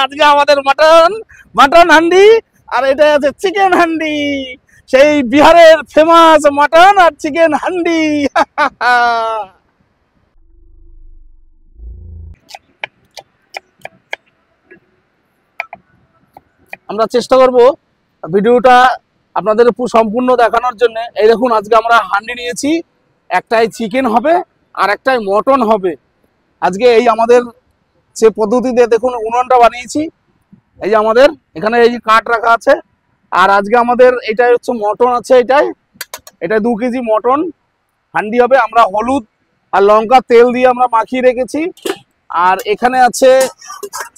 আজকে আমাদের mutton mutton handi, আর এটা আছে চিকেন হান্ডি, সেই বিহারের ফেমাস মাটন আর চিকেন হান্ডি। আমরা চেষ্টা করব ভিডিওটা আপনাদের সম্পূর্ণ দেখানোর জন্য। এই দেখুন, আজকে আমরা হান্ডি নিয়েছি, একটাই চিকেন হবে আর একটাই মটন হবে। আজকে এই আমাদের যে পদ্ধতিতে দেখুন উনুনটা বানিয়েছি, এই যে আমাদের এখানে এই যে কাঠ রাখা আছে, আর আজকে আমাদের এটাই হচ্ছে মটন আছে, এটা 2 কেজি মটন হান্ডি হবে। আমরা হলুদ আর লঙ্কা তেল দিয়ে আমরা মাখিয়ে রেখেছি। আর এখানে আছে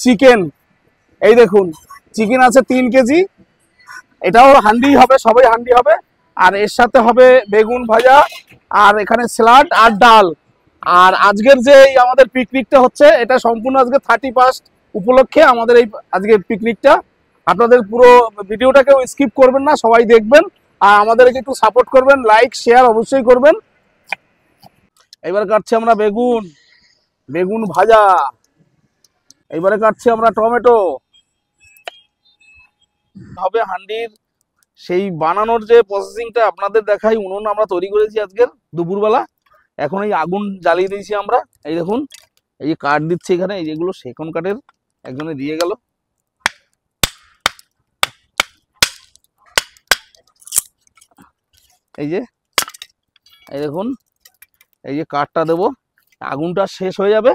চিকেন, এই দেখুন চিকেন আছে 3 কেজি, এটাও হান্ডি হবে, সবাই হান্ডি হবে। আর এর সাথে হবে বেগুন ভাজা, আর এখানে স্যালাড আর ডাল। আর আজকের যে আমাদের পিকনিকটা হচ্ছে, এটা সম্পূর্ণ আজকে 31 উপলক্ষে আমাদের এই আজকের পিকনিকটা। আপনাদের পুরো ভিডিওটাকেও স্কিপ করবেন না, সবাই দেখবেন আর আমাদেরকে একটু সাপোর্ট করবেন, লাইক শেয়ার অবশ্যই করবেন। এবার কাটছি আমরা বেগুন ভাজা, এবারে কাটছি আমরা টমেটো। হবে হান্ডির সেই বানানোর যে প্রসেসিংটা আপনাদের দেখাই। উনুন আমরা তৈরি করেছি আজকের দুপুরবেলা, এখন এই আগুন জ্বালিয়ে দিয়েছি আমরা। এই দেখুন, এই যে কাঠ দিচ্ছে এখানে, এই যেগুলো সেকন কাঠের একজনে দিয়ে গেল। এই দেখুন, এই যে কাঠটা দেবো, আগুনটা শেষ হয়ে যাবে,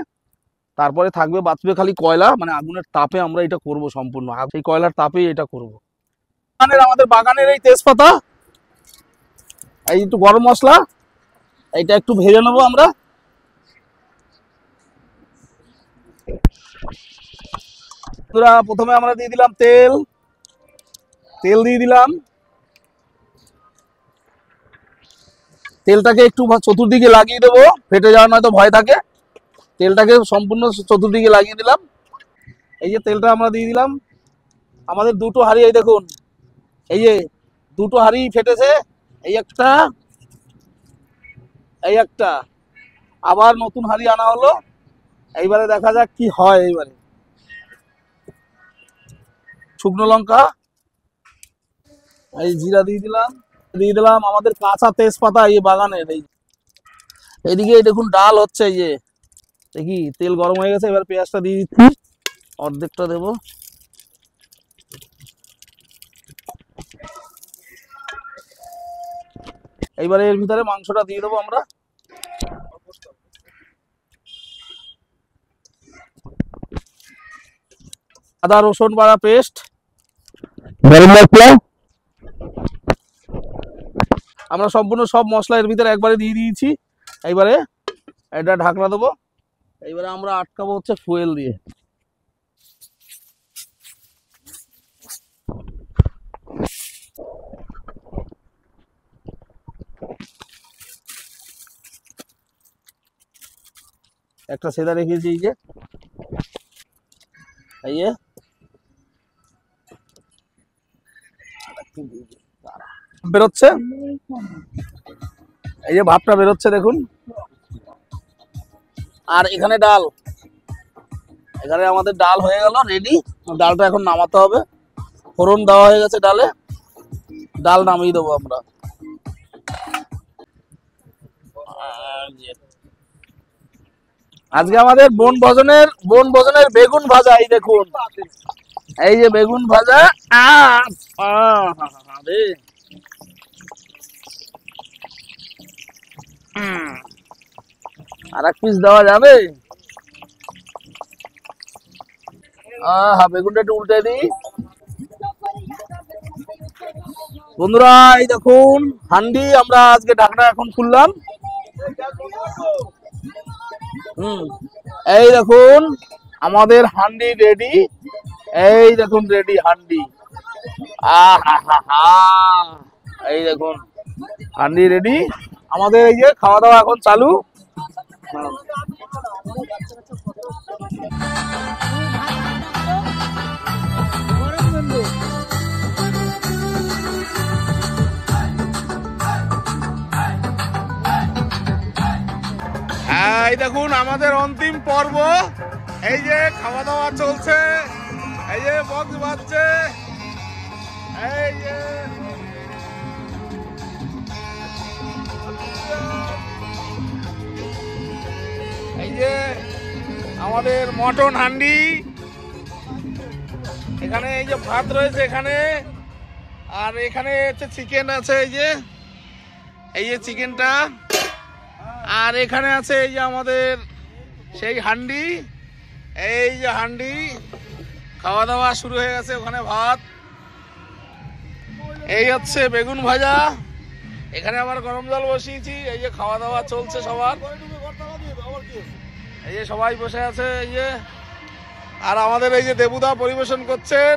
তারপরে থাকবে বাঁচবে খালি কয়লা, মানে আগুনের তাপে আমরা এটা করব সম্পূর্ণ, সেই কয়লার তাপেই এটা করব। আমাদের বাগানের এই তেজপাতা, এই একটু গরম মশলা, এইটা একটু ভেজে নেবো আমরা। প্রথমে আমরা দিয়ে দিলাম তেল দিয়ে দিলাম। তেলটাকে একটু চতুর্দিকে লাগিয়ে দেবো, ফেটে যাওয়ার নয়তো ভয় থাকে। তেলটাকে সম্পূর্ণ চতুর্দিকে লাগিয়ে দিলাম। এই যে তেলটা আমরা দিয়ে দিলাম। আমাদের 2টো হাঁড়ি, এই দেখুন এই যে 2টো হাঁড়ি ফেটেছে, এই একটা আবার নতুন হাঁড়ি আনা হলো। এইবারে দেখা যাক কি হয়। এইবারে শুকনো লঙ্কা, এই জিরা দিয়ে দিলাম আমাদের কাঁচা তেজপাতা, এই বাগানের। এইদিকে দেখুন ডাল হচ্ছে, এই যে দেখি তেল গরম হয়ে গেছে। এবার পেঁয়াজটা দিয়ে দিচ্ছি, অর্ধেকটা দেবো। এইবারে এর ভিতরে মাংসটা দিয়ে দেবো আমরা। আদা রসুন বাটা পেস্ট, গরম মশলা, আমরা সম্পূর্ণ সব মশলা এর ভিতরে একবারে দিয়ে দিয়েছি। এইবারে এটা ঢাকনা দেবো। এইবারে আমরা আটকাবো হচ্ছে ফুয়েল দিয়ে। একটা সেদা রেখেছি, এই যে বেরোচ্ছে, এই যে ভাবটা বেরোচ্ছে দেখুন। আর এখানে ডাল, এখানে আমাদের ডাল হয়ে গেল রেডি। ডালটা এখন নামাতে হবে, ফোড়ন দেওয়া হয়ে গেছে ডালে, ডাল নামিয়ে দেবো আমরা। আজকে আমাদের বনভোজনের বেগুন ভাজা, এই দেখুন এই যে বেগুন ভাজা। আর এক পিস দেওয়া যাবে? বেগুনটা একটু উল্টে দিই। বন্ধুরা এই দেখুন হান্ডি, আমরা আজকে ঢাকনা এখন খুললাম। এই দেখুন আমাদের হান্ডি রেডি, এই দেখুন রেডি হান্ডি। এই দেখুন হান্ডি রেডি আমাদের। এই যে খাওয়া দাওয়া এখন চালু। এই দেখুন আমাদের অন্তিম পর্ব, এই যে খাওয়া দাওয়া চলছে, এই যে বক্স বাজছে, এই যে এই যে আমাদের মটন হান্ডি, এখানে এই যে ভাত রয়েছে এখানে, আর এখানে হচ্ছে চিকেন আছে, এই যে চিকেনটা, আর এখানে আছে এই যে আমাদের সেই হান্ডি, এই যে হান্ডি, খাওয়া দাওয়া শুরু হয়ে গেছে। ওখানে ভাত, এই হচ্ছে বেগুন ভাজা, এখানে আবার গরম জল বসিয়েছি, এই যে খাওয়া দাওয়া চলছে সবার, এই যে সবাই বসে আছে, এই যে আর আমাদের এই যে দেবুদা পরিবেশন করছেন।